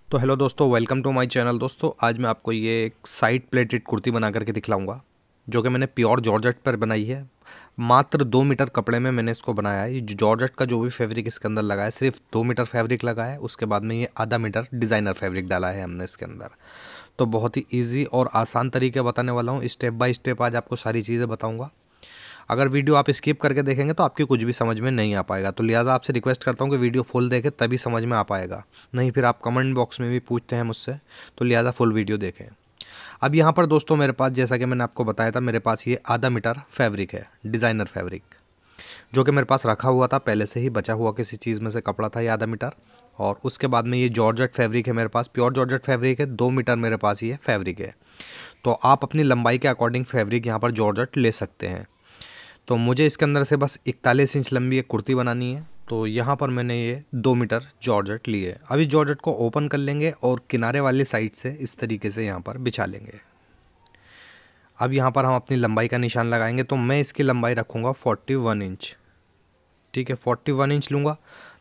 तो हेलो दोस्तों, welcome to my channel. दोस्तों आज मैं आपको ये एक साइड प्लेटेड कुर्ती बना करके दिखलाऊंगा, जो कि मैंने प्योर जॉर्जेट पर बनाई है। मात्र 2 मीटर कपड़े में मैंने इसको बनाया है। ये जॉर्जेट का जो भी फैब्रिक इसके अंदर लगा है, सिर्फ 2 मीटर फैब्रिक लगा है। उसके बाद में ये आधा मीटर डिज़ाइनर फैब्रिक डाला है हमने इसके अंदर। तो बहुत ही ईजी और आसान तरीके बताने वाला हूँ, स्टेप बाय स्टेप आज आपको सारी चीज़ें बताऊँगा। अगर वीडियो आप स्किप करके देखेंगे तो आपकी कुछ भी समझ में नहीं आ पाएगा, तो लिहाजा आपसे रिक्वेस्ट करता हूँ कि वीडियो फुल देखें, तभी समझ में आ पाएगा। नहीं फिर आप कमेंट बॉक्स में भी पूछते हैं मुझसे, तो लिहाजा फुल वीडियो देखें। अब यहाँ पर दोस्तों मेरे पास, जैसा कि मैंने आपको बताया था, मेरे पास ये आधा मीटर फैब्रिक है, डिज़ाइनर फैब्रिक, जो कि मेरे पास रखा हुआ था पहले से ही, बचा हुआ किसी चीज़ में से कपड़ा था ये आधा मीटर। और उसके बाद में ये जॉर्जेट फैब्रिक है मेरे पास, प्योर जॉर्जेट फैब्रिक है, 2 मीटर मेरे पास ये फैब्रिक है। तो आप अपनी लंबाई के अकॉर्डिंग फैब्रिक यहाँ पर जॉर्जेट ले सकते हैं। तो मुझे इसके अंदर से बस 41 इंच लंबी एक कुर्ती बनानी है। तो यहाँ पर मैंने ये 2 मीटर जॉर्जेट लिए। अभी जॉर्जेट को ओपन कर लेंगे और किनारे वाली साइड से इस तरीके से यहाँ पर बिछा लेंगे। अब यहाँ पर हम अपनी लंबाई का निशान लगाएंगे। तो मैं इसकी लंबाई रखूँगा 41 इंच। ठीक है, 41 इंच लूँगा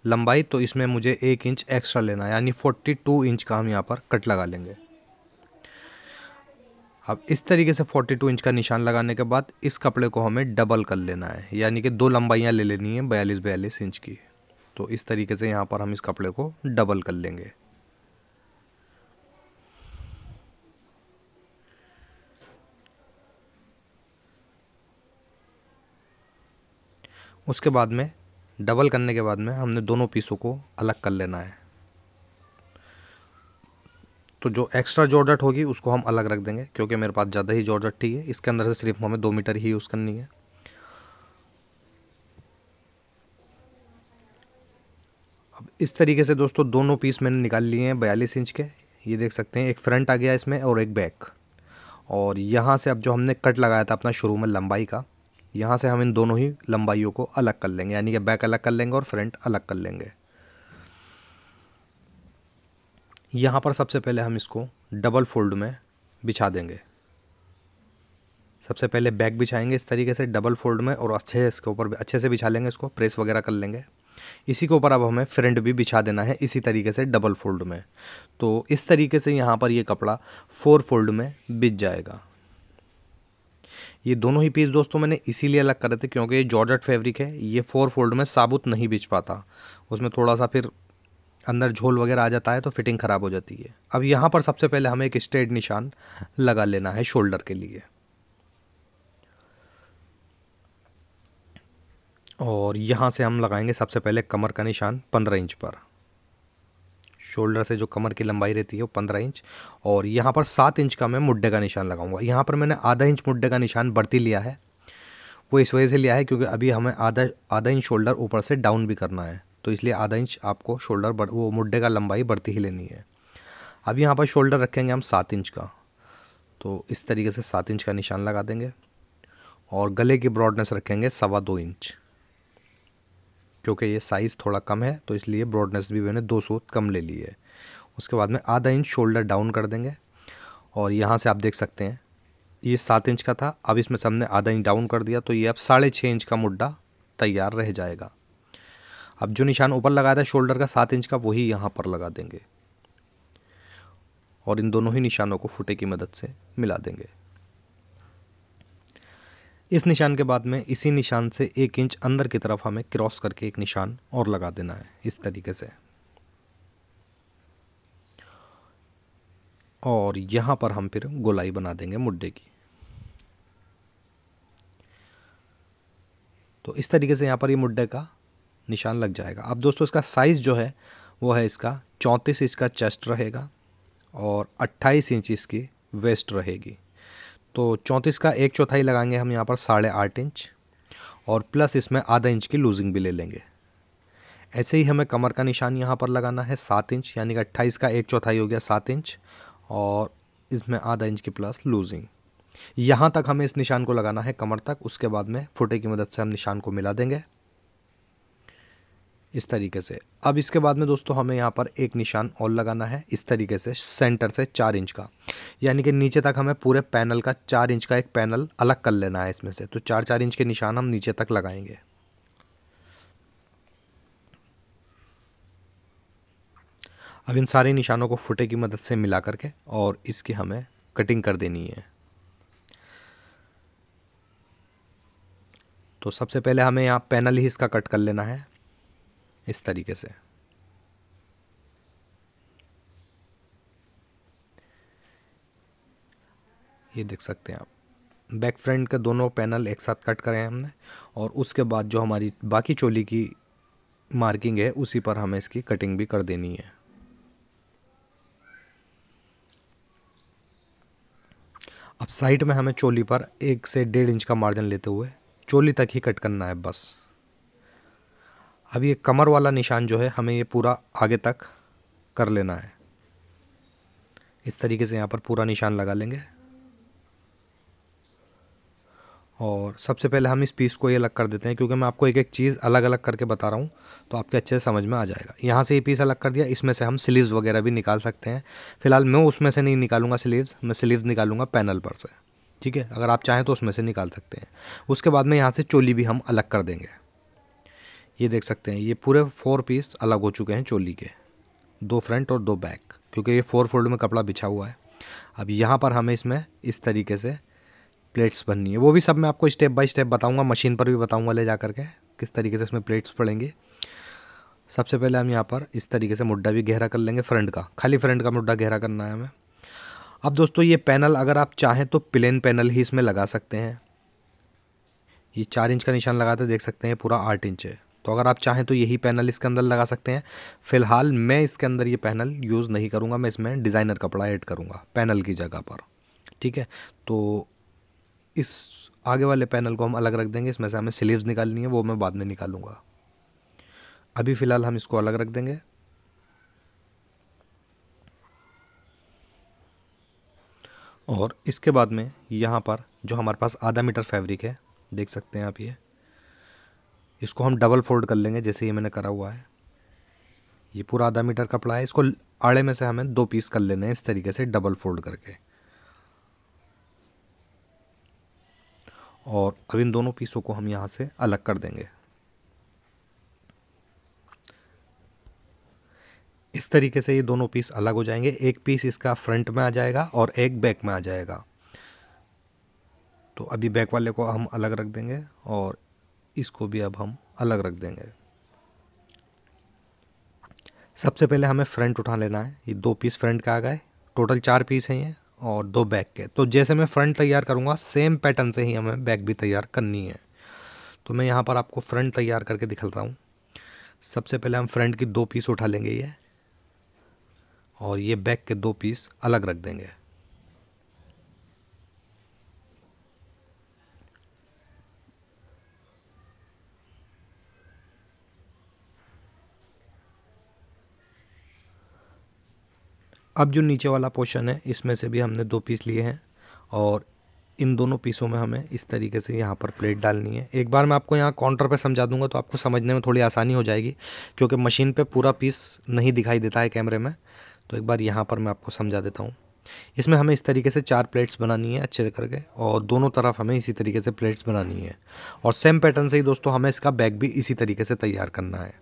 लंबाई। तो इसमें मुझे 1 इंच एक्स्ट्रा लेना है, यानी 42 इंच का हम यहाँ पर कट लगा लेंगे। अब इस तरीके से 42 इंच का निशान लगाने के बाद इस कपड़े को हमें डबल कर लेना है, यानी कि 2 लंबाइयाँ ले लेनी है 42 इंच की। तो इस तरीके से यहाँ पर हम इस कपड़े को डबल कर लेंगे। उसके बाद में डबल करने के बाद में हमने दोनों पीसों को अलग कर लेना है। तो जो एक्स्ट्रा जॉर्जेट होगी उसको हम अलग रख देंगे, क्योंकि मेरे पास ज़्यादा ही जॉर्जेट थी है। इसके अंदर से सिर्फ हमें 2 मीटर ही यूज़ करनी है। अब इस तरीके से दोस्तों दोनों पीस मैंने निकाल लिए हैं 42 इंच के। ये देख सकते हैं, एक फ्रंट आ गया इसमें और एक बैक। और यहाँ से अब जो हमने कट लगाया था अपना शुरू में लंबाई का, यहाँ से हम इन दोनों ही लंबाइयों को अलग कर लेंगे, यानी कि बैक अलग कर लेंगे और फ्रंट अलग कर लेंगे। यहाँ पर सबसे पहले हम इसको डबल फोल्ड में बिछा देंगे। सबसे पहले बैक बिछाएंगे इस तरीके से डबल फोल्ड में, और अच्छे से इसके ऊपर अच्छे से बिछा लेंगे, इसको प्रेस वगैरह कर लेंगे। इसी के ऊपर अब हमें फ्रंट भी बिछा देना है इसी तरीके से डबल फोल्ड में। तो इस तरीके से यहाँ पर ये कपड़ा 4 फोल्ड में बिछ जाएगा। ये दोनों ही पीस दोस्तों मैंने इसीलिए अलग करे थे, क्योंकि ये जॉर्जेट फैब्रिक है, ये 4 फोल्ड में साबुत नहीं बिछ पाता। उसमें थोड़ा सा फिर अंदर झोल वगैरह आ जाता है, तो फिटिंग ख़राब हो जाती है। अब यहाँ पर सबसे पहले हमें एक स्ट्रेट निशान लगा लेना है शोल्डर के लिए। और यहाँ से हम लगाएंगे सबसे पहले कमर का निशान 15 इंच पर। शोल्डर से जो कमर की लंबाई रहती है वो 15 इंच। और यहाँ पर 7 इंच का मैं मुड्ढे का निशान लगाऊंगा। यहाँ पर मैंने आधा इंच मुड्ढे का निशान बढ़ती लिया है। वो इस वजह से लिया है क्योंकि अभी हमें आधा आधा इंच शोल्डर ऊपर से डाउन भी करना है, तो इसलिए आधा इंच आपको शोल्डर वो मुड्ढे का लंबाई बढ़ती ही लेनी है। अब यहाँ पर शोल्डर रखेंगे हम 7 इंच का। तो इस तरीके से 7 इंच का निशान लगा देंगे। और गले की ब्रॉडनेस रखेंगे 2.25 इंच, क्योंकि ये साइज़ थोड़ा कम है, तो इसलिए ब्रॉडनेस भी मैंने 2 सूत कम ले ली है। उसके बाद में आधा इंच शोल्डर डाउन कर देंगे। और यहाँ से आप देख सकते हैं ये 7 इंच का था, अब इसमें से हमने आधा इंच डाउन कर दिया, तो ये अब 6.5 इंच का मुड्ढा तैयार रह जाएगा। अब जो निशान ऊपर लगाया था शोल्डर का 7 इंच का, वही यहाँ पर लगा देंगे। और इन दोनों ही निशानों को फुटे की मदद से मिला देंगे। इस निशान के बाद में इसी निशान से 1 इंच अंदर की तरफ हमें क्रॉस करके एक निशान और लगा देना है इस तरीके से। और यहाँ पर हम फिर गोलाई बना देंगे मुड्ढे की। तो इस तरीके से यहाँ पर ये मुड्ढे का निशान लग जाएगा। अब दोस्तों इसका साइज़ जो है वो है, इसका 34 इंच का चेस्ट रहेगा और 28 इंच इसकी वेस्ट रहेगी। तो 34 का 1/4 लगाएंगे हम यहाँ पर 8.5 इंच, और प्लस इसमें आधा इंच की लूजिंग भी ले लेंगे। ऐसे ही हमें कमर का निशान यहाँ पर लगाना है 7 इंच, यानी कि 28 का 1/4 हो गया 7 इंच, और इसमें आधा इंच की प्लस लूजिंग। यहाँ तक हमें इस निशान को लगाना है कमर तक। उसके बाद में फुटे की मदद से हम निशान को मिला देंगे इस तरीके से। अब इसके बाद में दोस्तों हमें यहाँ पर एक निशान और लगाना है इस तरीके से, सेंटर से 4 इंच का, यानी कि नीचे तक हमें पूरे पैनल का 4 इंच का एक पैनल अलग कर लेना है इसमें से। तो 4-4 इंच के निशान हम नीचे तक लगाएंगे। अब इन सारे निशानों को फुटे की मदद से मिला करके और इसकी हमें कटिंग कर देनी है। तो सबसे पहले हमें यहाँ पैनल ही इसका कट कर लेना है इस तरीके से। ये देख सकते हैं आप, बैक फ्रंट के दोनों पैनल एक साथ कट करे हैं हमने, और उसके बाद जो हमारी बाकी चोली की मार्किंग है उसी पर हमें इसकी कटिंग भी कर देनी है। अब साइड में हमें चोली पर 1 से 1.5 इंच का मार्जिन लेते हुए चोली तक ही कट करना है बस। अब ये कमर वाला निशान जो है हमें ये पूरा आगे तक कर लेना है। इस तरीके से यहाँ पर पूरा निशान लगा लेंगे, और सबसे पहले हम इस पीस को ये अलग कर देते हैं, क्योंकि मैं आपको एक एक चीज़ अलग अलग करके बता रहा हूँ तो आपके अच्छे से समझ में आ जाएगा। यहाँ से ये पीस अलग कर दिया, इसमें से हम स्लीव्स वगैरह भी निकाल सकते हैं। फिलहाल मैं उसमें से नहीं निकालूंगा स्लीव्स, मैं स्लीव्स निकालूंगा पैनल पर से, ठीक है। अगर आप चाहें तो उसमें से निकाल सकते हैं। उसके बाद में यहाँ से चोली भी हम अलग कर देंगे। ये देख सकते हैं, ये पूरे 4 पीस अलग हो चुके हैं चोली के, 2 फ्रंट और 2 बैक, क्योंकि ये 4 फोल्ड में कपड़ा बिछा हुआ है। अब यहाँ पर हमें इसमें इस तरीके से प्लेट्स बननी है, वो भी सब मैं आपको स्टेप बाय स्टेप बताऊंगा, मशीन पर भी बताऊंगा ले जा करके किस तरीके से इसमें प्लेट्स पड़ेंगी। सबसे पहले हम यहाँ पर इस तरीके से मुड्ढा भी गहरा कर लेंगे, फ्रंट का, खाली फ्रंट का मुड्ढा गहरा करना है हमें। अब दोस्तों ये पैनल अगर आप चाहें तो प्लेन पैनल ही इसमें लगा सकते हैं। ये 4 इंच का निशान लगाते देख सकते हैं, पूरा 8 इंच है, तो अगर आप चाहें तो यही पैनल इसके अंदर लगा सकते हैं। फ़िलहाल मैं इसके अंदर ये पैनल यूज़ नहीं करूँगा, मैं इसमें डिज़ाइनर कपड़ा ऐड करूँगा पैनल की जगह पर, ठीक है। तो इस आगे वाले पैनल को हम अलग रख देंगे, इसमें से हमें स्लीव्स निकालनी है, वो मैं बाद में निकालूंगा। अभी फ़िलहाल हम इसको अलग रख देंगे। और इसके बाद में यहाँ पर जो हमारे पास आधा मीटर फैब्रिक है, देख सकते हैं आप, ये इसको हम डबल फोल्ड कर लेंगे जैसे ये मैंने करा हुआ है। ये पूरा आधा मीटर कपड़ा है, इसको आड़े में से हमें 2 पीस कर लेने हैं इस तरीके से डबल फोल्ड करके। और अब इन दोनों पीसों को हम यहाँ से अलग कर देंगे। इस तरीके से ये दोनों पीस अलग हो जाएंगे, एक पीस इसका फ्रंट में आ जाएगा और एक बैक में आ जाएगा। तो अभी बैक वाले को हम अलग रख देंगे और इसको भी अब हम अलग रख देंगे। सबसे पहले हमें फ्रंट उठा लेना है, ये 2 पीस फ्रंट का आ गए, टोटल 4 पीस हैं ये, और 2 बैक के। तो जैसे मैं फ्रंट तैयार करूँगा सेम पैटर्न से ही हमें बैक भी तैयार करनी है। तो मैं यहाँ पर आपको फ्रंट तैयार करके दिखाता हूँ। सबसे पहले हम फ्रंट की 2 पीस उठा लेंगे ये, और ये बैक के 2 पीस अलग रख देंगे। अब जो नीचे वाला पोर्शन है इसमें से भी हमने 2 पीस लिए हैं, और इन दोनों पीसों में हमें इस तरीके से यहाँ पर प्लेट डालनी है। एक बार मैं आपको यहाँ काउंटर पे समझा दूंगा तो आपको समझने में थोड़ी आसानी हो जाएगी, क्योंकि मशीन पे पूरा पीस नहीं दिखाई देता है कैमरे में। तो एक बार यहाँ पर मैं आपको समझा देता हूँ। इसमें हमें इस तरीके से 4 प्लेट्स बनानी है अच्छे करके, और दोनों तरफ हमें इसी तरीके से प्लेट्स बनानी है, और सेम पैटर्न से ही दोस्तों हमें इसका बैक भी इसी तरीके से तैयार करना है।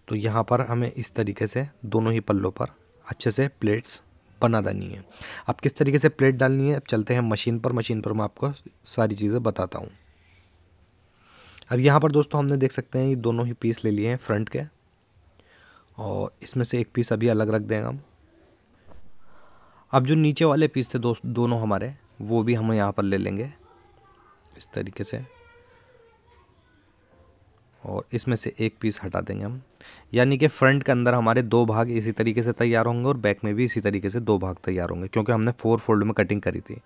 तो यहाँ पर हमें इस तरीके से दोनों ही पल्लों पर अच्छे से प्लेट्स बना देनी है। अब किस तरीके से प्लेट डालनी है, अब चलते हैं मशीन पर। मशीन पर मैं आपको सारी चीज़ें बताता हूँ। अब यहाँ पर दोस्तों हमने देख सकते हैं ये दोनों ही पीस ले लिए हैं फ्रंट के, और इसमें से एक पीस अभी अलग रख देंगे हम। अब जो नीचे वाले पीस थे दोनों हमारे, वो भी हम यहाँ पर ले लेंगे इस तरीके से, और इसमें से एक पीस हटा देंगे हम। यानी कि फ्रंट के अंदर हमारे 2 भाग इसी तरीके से तैयार होंगे और बैक में भी इसी तरीके से 2 भाग तैयार होंगे, क्योंकि हमने 4 फोल्ड में कटिंग करी थी।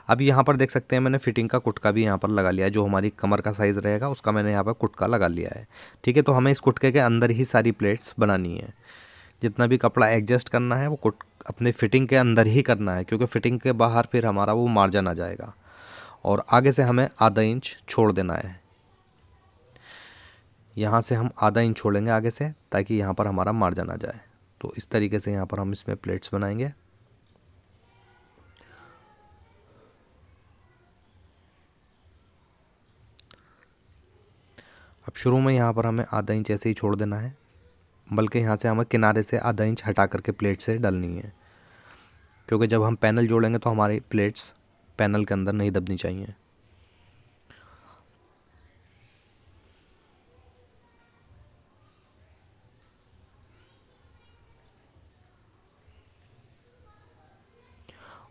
अब यहाँ पर देख सकते हैं मैंने फिटिंग का कुटका भी यहाँ पर लगा लिया है, जो हमारी कमर का साइज़ रहेगा उसका मैंने यहाँ पर कुटका लगा लिया है, ठीक है। तो हमें इस कुटके के अंदर ही सारी प्लेट्स बनानी है। जितना भी कपड़ा एडजस्ट करना है वो अपने फिटिंग के अंदर ही करना है, क्योंकि फिटिंग के बाहर फिर हमारा वो मार्जिन आ जाएगा। और आगे से हमें आधा इंच छोड़ देना है, यहाँ से हम आधा इंच छोड़ेंगे आगे से, ताकि यहाँ पर हमारा मार्जिन आ जाए। तो इस तरीके से यहाँ पर हम इसमें प्लेट्स बनाएंगे। अब शुरू में यहाँ पर हमें आधा इंच ऐसे ही छोड़ देना है, बल्कि यहाँ से हमें किनारे से आधा इंच हटा करके प्लेट से डालनी है, क्योंकि जब हम पैनल जोड़ेंगे तो हमारी प्लेट्स पैनल के अंदर नहीं दबनी चाहिए।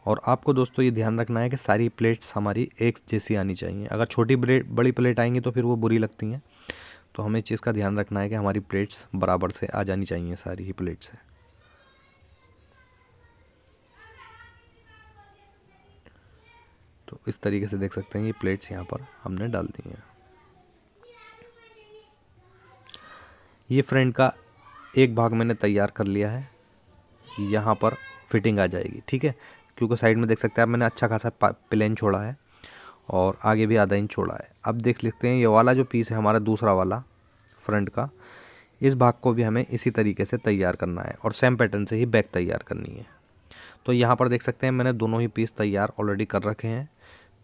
और आपको दोस्तों ये ध्यान रखना है कि सारी प्लेट्स हमारी एक जैसी आनी चाहिए। अगर छोटी बड़ी प्लेट आएंगी तो फिर वो बुरी लगती हैं, तो हमें इस चीज़ का ध्यान रखना है कि हमारी प्लेट्स बराबर से आ जानी चाहिए, सारी ही प्लेट से। तो इस तरीके से देख सकते हैं ये प्लेट्स यहाँ पर हमने डाल दी हैं। ये फ्रंट का एक भाग मैंने तैयार कर लिया है, यहाँ पर फिटिंग आ जाएगी, ठीक है। क्योंकि साइड में देख सकते हैं आप मैंने अच्छा खासा प्लेन छोड़ा है और आगे भी आधा इंच छोड़ा है। अब देख लेते हैं ये वाला जो पीस है हमारा दूसरा वाला फ्रंट का, इस भाग को भी हमें इसी तरीके से तैयार करना है और सेम पैटर्न से ही बैक तैयार करनी है। तो यहाँ पर देख सकते हैं मैंने दोनों ही पीस तैयार ऑलरेडी कर रखे हैं।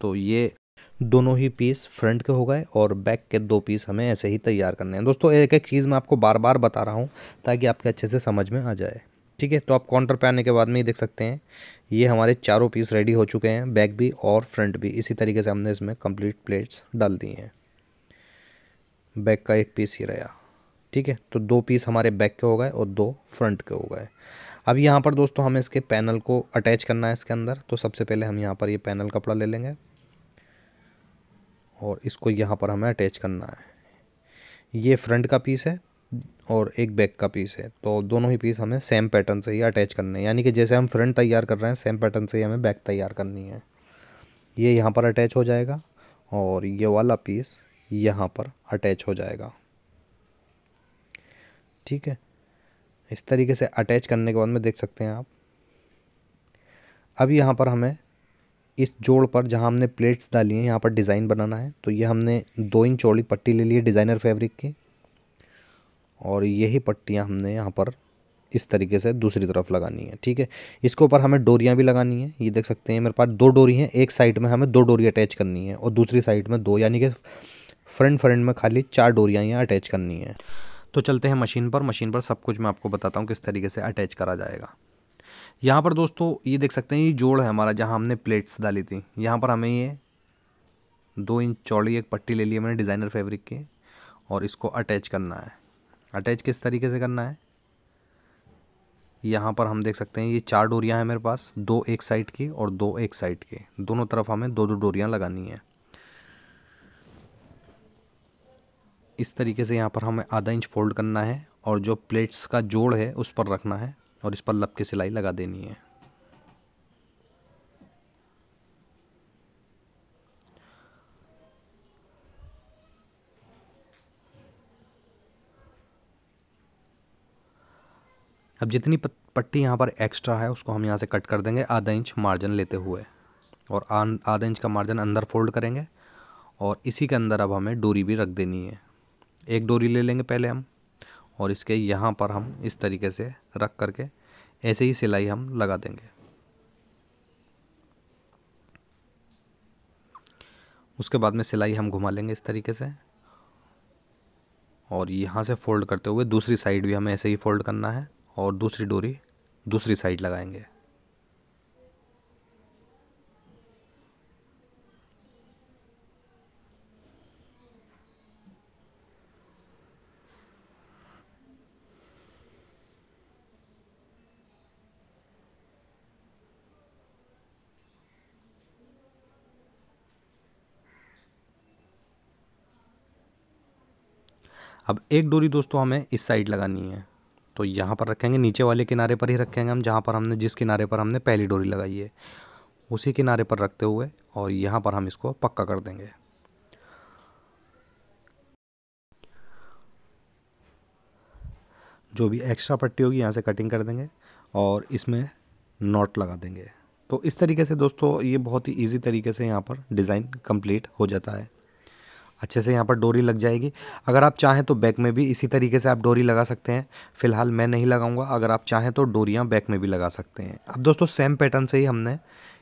तो ये दोनों ही पीस फ्रंट के हो गए और बैक के 2 पीस हमें ऐसे ही तैयार करने हैं। दोस्तों एक एक चीज़ मैं आपको बार बार बता रहा हूँ ताकि आपके अच्छे से समझ में आ जाए, ठीक है। तो आप काउंटर पे आने के बाद में ही देख सकते हैं ये हमारे चारों पीस रेडी हो चुके हैं, बैक भी और फ्रंट भी। इसी तरीके से हमने इसमें कंप्लीट प्लेट्स डाल दी हैं। बैक का एक पीस ही रहा, ठीक है। तो 2 पीस हमारे बैक के हो गए और 2 फ्रंट के हो गए। अब यहाँ पर दोस्तों हमें इसके पैनल को अटैच करना है इसके अंदर। तो सबसे पहले हम यहाँ पर ये पैनल कपड़ा ले लेंगे और इसको यहाँ पर हमें अटैच करना है। ये फ्रंट का पीस है और एक बैक का पीस है, तो दोनों ही पीस हमें सेम पैटर्न से ही अटैच करने हैं। यानी कि जैसे हम फ्रंट तैयार कर रहे हैं सेम पैटर्न से ही हमें बैक तैयार करनी है। ये यहाँ पर अटैच हो जाएगा और ये वाला पीस यहाँ पर अटैच हो जाएगा, ठीक है। इस तरीके से अटैच करने के बाद में देख सकते हैं आप, अब यहाँ पर हमें इस जोड़ पर जहाँ हमने प्लेट्स डाली हैं यहाँ पर डिज़ाइन बनाना है। तो ये हमने 2 इंच चौड़ी पट्टी ले ली है डिज़ाइनर फैब्रिक की, और यही पट्टियाँ हमने यहाँ पर इस तरीके से दूसरी तरफ लगानी है, ठीक है। इसके ऊपर हमें डोरियाँ भी लगानी है। ये देख सकते हैं मेरे पास 2 डोरी हैं, एक साइड में हमें 2 डोरी अटैच करनी है और दूसरी साइड में 2, यानी कि फ्रंट में खाली 4 डोरियाँ यहाँ अटैच करनी है। तो चलते हैं मशीन पर सब कुछ मैं आपको बताता हूँ किस तरीके से अटैच करा जाएगा। यहाँ पर दोस्तों ये देख सकते हैं ये जोड़ है हमारा जहाँ हमने प्लेट्स डाली थी। यहाँ पर हमें ये 2 इंच चौड़ी एक पट्टी ले ली है मैंने डिज़ाइनर फैब्रिक की और इसको अटैच करना है। अटैच किस तरीके से करना है, यहाँ पर हम देख सकते हैं ये 4 डोरियाँ हैं मेरे पास, 2 एक साइड की और 2 एक साइड की। दोनों तरफ हमें 2-2 डोरियाँ लगानी है। इस तरीके से यहाँ पर हमें आधा इंच फोल्ड करना है और जो प्लेट्स का जोड़ है उस पर रखना है और इस पर लब की सिलाई लगा देनी है। अब जितनी पट्टी यहाँ पर एक्स्ट्रा है उसको हम यहाँ से कट कर देंगे आधा इंच मार्जिन लेते हुए, और आधा इंच का मार्जिन अंदर फोल्ड करेंगे और इसी के अंदर अब हमें डोरी भी रख देनी है। एक डोरी ले लेंगे पहले हम और इसके यहाँ पर हम इस तरीके से रख करके ऐसे ही सिलाई हम लगा देंगे। उसके बाद में सिलाई हम घुमा लेंगे इस तरीके से और यहाँ से फोल्ड करते हुए दूसरी साइड भी हमें ऐसे ही फोल्ड करना है और दूसरी डोरी दूसरी साइड लगाएंगे। अब एक डोरी दोस्तों हमें इस साइड लगानी है, तो यहाँ पर रखेंगे, नीचे वाले किनारे पर ही रखेंगे हम जहाँ पर हमने जिस किनारे पर हमने पहली डोरी लगाई है उसी किनारे पर रखते हुए और यहाँ पर हम इसको पक्का कर देंगे। जो भी एक्स्ट्रा पट्टी होगी यहाँ से कटिंग कर देंगे और इसमें नॉट लगा देंगे। तो इस तरीके से दोस्तों ये बहुत ही इजी तरीके से यहाँ पर डिज़ाइन कंप्लीट हो जाता है। अच्छे से यहाँ पर डोरी लग जाएगी। अगर आप चाहें तो बैक में भी इसी तरीके से आप डोरी लगा सकते हैं। फ़िलहाल मैं नहीं लगाऊंगा, अगर आप चाहें तो डोरियाँ बैक में भी लगा सकते हैं। अब दोस्तों सेम पैटर्न से ही हमने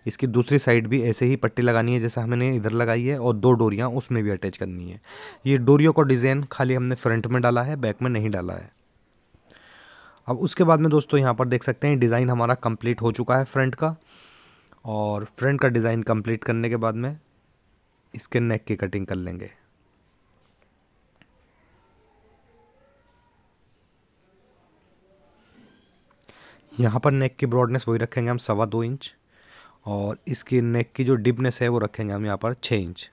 इसकी दूसरी साइड भी ऐसे ही पट्टी लगानी है जैसे हमने इधर लगाई है और 2 डोरियाँ उसमें भी अटैच करनी है। ये डोरियों का डिज़ाइन खाली हमने फ्रंट में डाला है, बैक में नहीं डाला है। अब उसके बाद में दोस्तों यहाँ पर देख सकते हैं डिज़ाइन हमारा कंप्लीट हो चुका है फ्रंट का। और फ्रंट का डिज़ाइन कंप्लीट करने के बाद में इसके नेक की कटिंग कर लेंगे। यहाँ पर नेक की ब्रॉडनेस वही रखेंगे हम 2.25 इंच, और इसकी नेक की जो डिपनेस है वो रखेंगे हम यहाँ पर 6 इंच।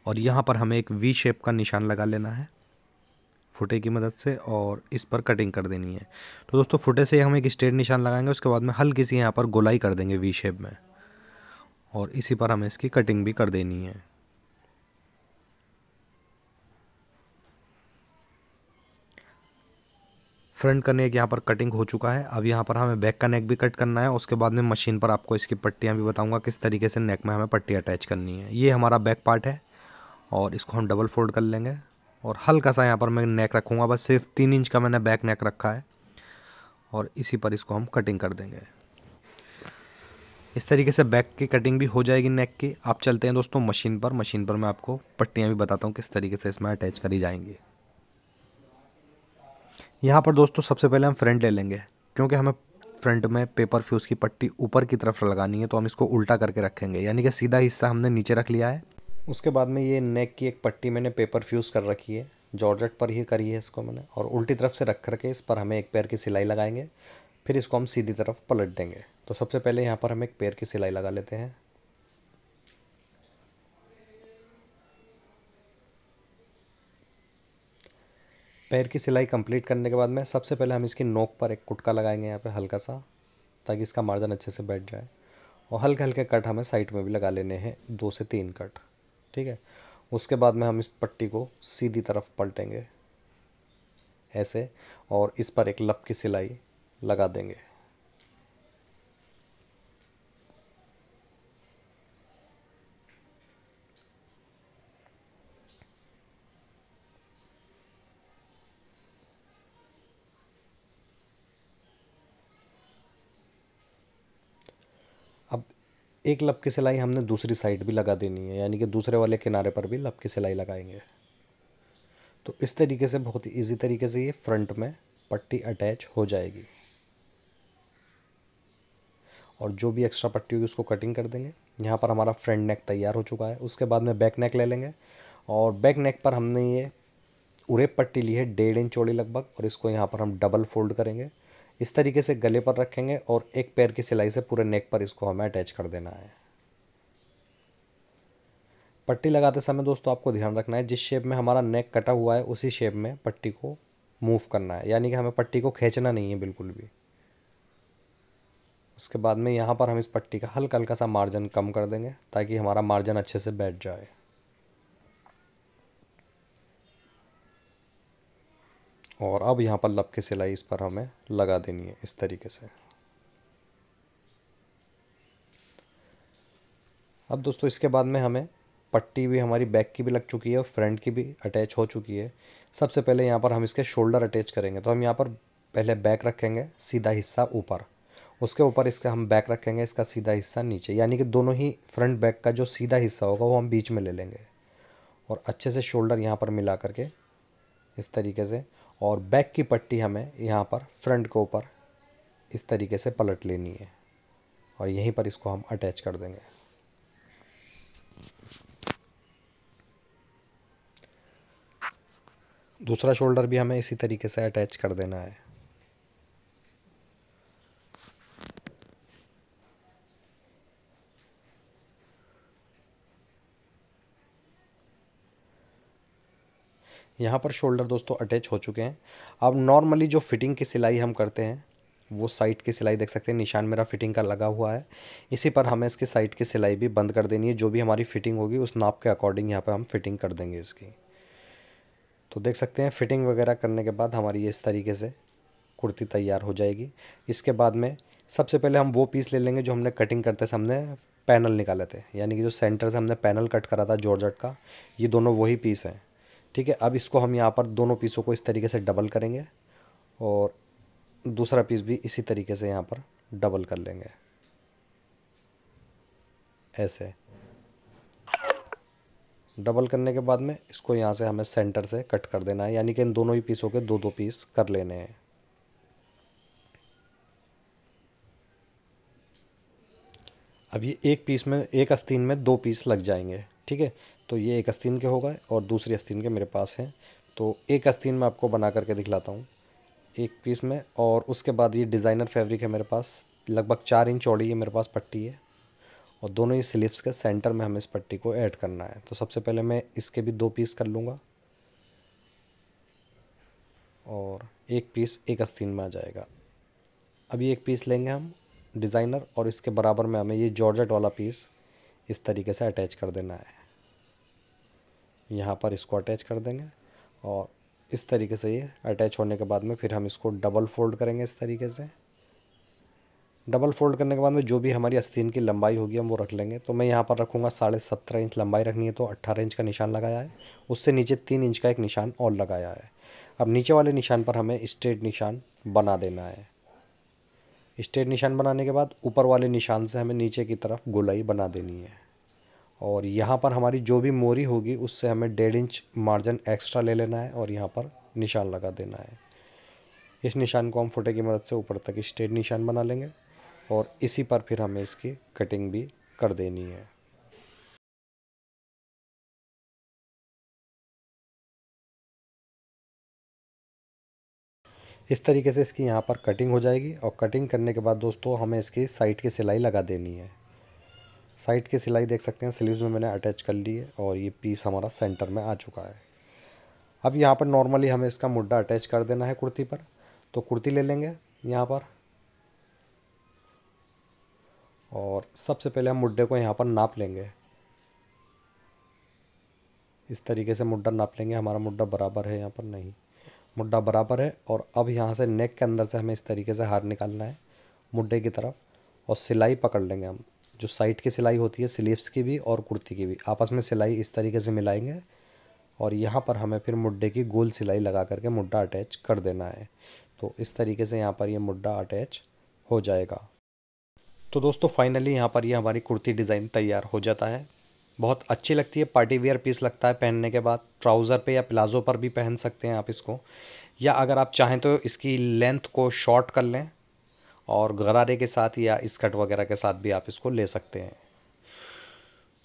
और यहाँ पर हमें एक वी शेप का निशान लगा लेना है फुटे की मदद से, और इस पर कटिंग कर देनी है। तो दोस्तों फुटे से हम एक स्ट्रेट निशान लगाएंगे, उसके बाद में हल्की सी यहाँ पर गोलाई कर देंगे वी शेप में, और इसी पर हमें इसकी कटिंग भी कर देनी है। फ्रंट का नेक यहाँ पर कटिंग हो चुका है। अब यहाँ पर हमें बैक का नेक भी कट करना है। उसके बाद में मशीन पर आपको इसकी पट्टियाँ भी बताऊँगा किस तरीके से नेक में हमें पट्टी अटैच करनी है। ये हमारा बैक पार्ट है और इसको हम डबल फोल्ड कर लेंगे, और हल्का सा यहाँ पर मैं नेक रखूँगा, बस सिर्फ 3 इंच का मैंने बैक नेक रखा है, और इसी पर इसको हम कटिंग कर देंगे। इस तरीके से बैक की कटिंग भी हो जाएगी नेक की। आप चलते हैं दोस्तों मशीन पर। मशीन पर मैं आपको पट्टियाँ भी बताता हूँ किस तरीके से इसमें अटैच करी जाएंगी। यहाँ पर दोस्तों सबसे पहले हम फ्रंट ले लेंगे, क्योंकि हमें फ्रंट में पेपर फ्यूज़ की पट्टी ऊपर की तरफ लगानी है, तो हम इसको उल्टा करके रखेंगे, यानी कि सीधा हिस्सा हमने नीचे रख लिया है। उसके बाद में ये नेक की एक पट्टी मैंने पेपर फ्यूज़ कर रखी है, जॉर्जेट पर ही करी है इसको मैंने, और उल्टी तरफ से रख करके इस पर हमें एक पैर की सिलाई लगाएंगे, फिर इसको हम सीधी तरफ पलट देंगे। तो सबसे पहले यहाँ पर हम एक पैर की सिलाई लगा लेते हैं। पैर की सिलाई कंप्लीट करने के बाद में सबसे पहले हम इसकी नोक पर एक कुटका लगाएंगे यहाँ पे हल्का सा, ताकि इसका मार्जिन अच्छे से बैठ जाए। और हल्के हल्के कट हमें साइड में भी लगा लेने हैं, 2 से 3 कट। ठीक है। उसके बाद में हम इस पट्टी को सीधी तरफ पलटेंगे ऐसे, और इस पर एक लप की सिलाई लगा देंगे। अब एक लप की सिलाई हमने दूसरी साइड भी लगा देनी है, यानी कि दूसरे वाले किनारे पर भी लप की सिलाई लगाएंगे। तो इस तरीके से बहुत ही ईजी तरीके से ये फ्रंट में पट्टी अटैच हो जाएगी, और जो भी एक्स्ट्रा पट्टी होगी उसको कटिंग कर देंगे। यहाँ पर हमारा फ्रंट नेक तैयार हो चुका है। उसके बाद में बैक नेक ले लेंगे, और बैक नेक पर हमने ये उरेप पट्टी ली है 1.5 इंच चौड़ी लगभग, और इसको यहाँ पर हम डबल फोल्ड करेंगे, इस तरीके से गले पर रखेंगे, और एक पैर की सिलाई से पूरे नेक पर इसको हमें अटैच कर देना है। पट्टी लगाते समय दोस्तों आपको ध्यान रखना है, जिस शेप में हमारा नेक कटा हुआ है उसी शेप में पट्टी को मूव करना है, यानी कि हमें पट्टी को खींचना नहीं है बिल्कुल भी। उसके बाद में यहाँ पर हम इस पट्टी का हल्का हल्का सा मार्जिन कम कर देंगे, ताकि हमारा मार्जिन अच्छे से बैठ जाए। और अब यहाँ पर लप की सिलाई इस पर हमें लगा देनी है इस तरीके से। अब दोस्तों इसके बाद में हमें पट्टी भी हमारी बैक की भी लग चुकी है और फ्रंट की भी अटैच हो चुकी है। सबसे पहले यहाँ पर हम इसके शोल्डर अटैच करेंगे। तो हम यहाँ पर पहले बैक रखेंगे, सीधा हिस्सा ऊपर, उसके ऊपर इसका हम बैक रखेंगे, इसका सीधा हिस्सा नीचे, यानी कि दोनों ही फ्रंट बैक का जो सीधा हिस्सा होगा वो हम बीच में ले लेंगे, और अच्छे से शोल्डर यहाँ पर मिला करके इस तरीके से, और बैक की पट्टी हमें यहाँ पर फ्रंट के ऊपर इस तरीके से पलट लेनी है, और यहीं पर इसको हम अटैच कर देंगे। दूसरा शोल्डर भी हमें इसी तरीके से अटैच कर देना है। यहाँ पर शोल्डर दोस्तों अटैच हो चुके हैं। अब नॉर्मली जो फिटिंग की सिलाई हम करते हैं वो साइड की सिलाई देख सकते हैं, निशान मेरा फिटिंग का लगा हुआ है, इसी पर हमें इसकी साइड की सिलाई भी बंद कर देनी है। जो भी हमारी फिटिंग होगी उस नाप के अकॉर्डिंग यहाँ पर हम फिटिंग कर देंगे इसकी। तो देख सकते हैं फिटिंग वगैरह करने के बाद हमारी ये इस तरीके से कुर्ती तैयार हो जाएगी। इसके बाद में सबसे पहले हम वो पीस ले लेंगे जो हमने कटिंग करते समय हमने पैनल निकाले थे, यानी कि जो सेंटर से हमने पैनल कट करा था जॉर्जेट का, ये दोनों वही पीस हैं। ठीक है। अब इसको हम यहाँ पर दोनों पीसों को इस तरीके से डबल करेंगे, और दूसरा पीस भी इसी तरीके से यहाँ पर डबल कर लेंगे ऐसे। डबल करने के बाद में इसको यहाँ से हमें सेंटर से कट कर देना है, यानी कि इन दोनों ही पीसों के दो दो पीस कर लेने हैं। अब ये एक पीस में, एक आस्तीन में 2 पीस लग जाएंगे, ठीक है। तो ये एक आस्तीन के हो गए और दूसरी आस्तीन के मेरे पास हैं। तो एक आस्तीन में आपको बना करके दिखलाता हूँ एक पीस में। और उसके बाद ये डिज़ाइनर फैब्रिक है मेरे पास, लगभग 4 इंच चौड़ी है मेरे पास पट्टी है। और दोनों ही स्लीव्स के सेंटर में हमें इस पट्टी को ऐड करना है। तो सबसे पहले मैं इसके भी 2 पीस कर लूँगा और एक पीस एक आस्तीन में आ जाएगा। अभी एक पीस लेंगे हम डिज़ाइनर और इसके बराबर में हमें ये जॉर्जेट वाला पीस इस तरीके से अटैच कर देना है। यहाँ पर इसको अटैच कर देंगे और इस तरीके से ये अटैच होने के बाद में फिर हम इसको डबल फोल्ड करेंगे इस तरीके से। डबल फोल्ड करने के बाद में जो भी हमारी आस्तीन की लंबाई होगी हम वो रख लेंगे। तो मैं यहाँ पर रखूँगा 17.5 इंच लंबाई रखनी है, तो 18 इंच का निशान लगाया है। उससे नीचे 3 इंच का एक निशान और लगाया है। अब नीचे वाले निशान पर हमें स्ट्रेट निशान बना देना है। स्ट्रेट निशान बनाने के बाद ऊपर वाले निशान से हमें नीचे की तरफ गोलाई बना देनी है। और यहाँ पर हमारी जो भी मोरी होगी उससे हमें 1.5 इंच मार्जिन एक्स्ट्रा ले लेना है और यहाँ पर निशान लगा देना है। इस निशान को हम फुटे की मदद से ऊपर तक स्ट्रेट निशान बना लेंगे और इसी पर फिर हमें इसकी कटिंग भी कर देनी है। इस तरीके से इसकी यहाँ पर कटिंग हो जाएगी। और कटिंग करने के बाद दोस्तों हमें इसकी साइड की सिलाई लगा देनी है। साइड की सिलाई देख सकते हैं स्लीव्स में मैंने अटैच कर ली है और ये पीस हमारा सेंटर में आ चुका है। अब यहाँ पर नॉर्मली हमें इसका मुड्ढा अटैच कर देना है कुर्ती पर। तो कुर्ती ले लेंगे यहाँ पर और सबसे पहले हम मुड्ढे को यहाँ पर नाप लेंगे। इस तरीके से मुड्ढा नाप लेंगे। हमारा मुड्ढा बराबर है, यहाँ पर नहीं, मुड्ढा बराबर है। और अब यहाँ से नेक के अंदर से हमें इस तरीके से हाथ निकालना है मुड्ढे की तरफ और सिलाई पकड़ लेंगे हम। जो साइड की सिलाई होती है स्लीव्स की भी और कुर्ती की भी, आपस में सिलाई इस तरीके से मिलाएंगे और यहाँ पर हमें फिर मुड्ढे की गोल सिलाई लगा करके मुड्ढा अटैच कर देना है। तो इस तरीके से यहाँ पर ये मुड्ढा अटैच हो जाएगा। तो दोस्तों फाइनली यहाँ पर ये हमारी कुर्ती डिज़ाइन तैयार हो जाता है। बहुत अच्छी लगती है, पार्टी वियर पीस लगता है पहनने के बाद। ट्राउज़र पे या प्लाज़ो पर भी पहन सकते हैं आप इसको, या अगर आप चाहें तो इसकी लेंथ को शॉर्ट कर लें और गरारे के साथ या स्कर्ट वगैरह के साथ भी आप इसको ले सकते हैं।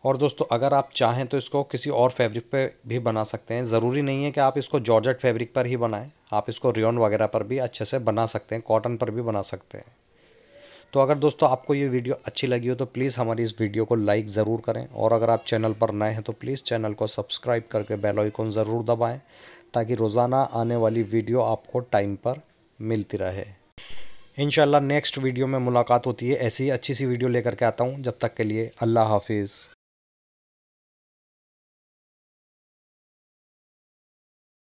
और दोस्तों अगर आप चाहें तो इसको किसी और फैब्रिक पे भी बना सकते हैं। ज़रूरी नहीं है कि आप इसको जॉर्जेट फैब्रिक पर ही बनाएं, आप इसको रेयॉन वगैरह पर भी अच्छे से बना सकते हैं, कॉटन पर भी बना सकते हैं। तो अगर दोस्तों आपको ये वीडियो अच्छी लगी हो तो प्लीज़ हमारी इस वीडियो को लाइक ज़रूर करें। और अगर आप चैनल पर नए हैं तो प्लीज़ चैनल को सब्सक्राइब करके बेल आइकन ज़रूर दबाएं, ताकि रोज़ाना आने वाली वीडियो आपको टाइम पर मिलती रहे। इंशाल्लाह नेक्स्ट वीडियो में मुलाकात होती है, ऐसी ही अच्छी सी वीडियो लेकर के आता हूँ। जब तक के लिए अल्लाह हाफिज़।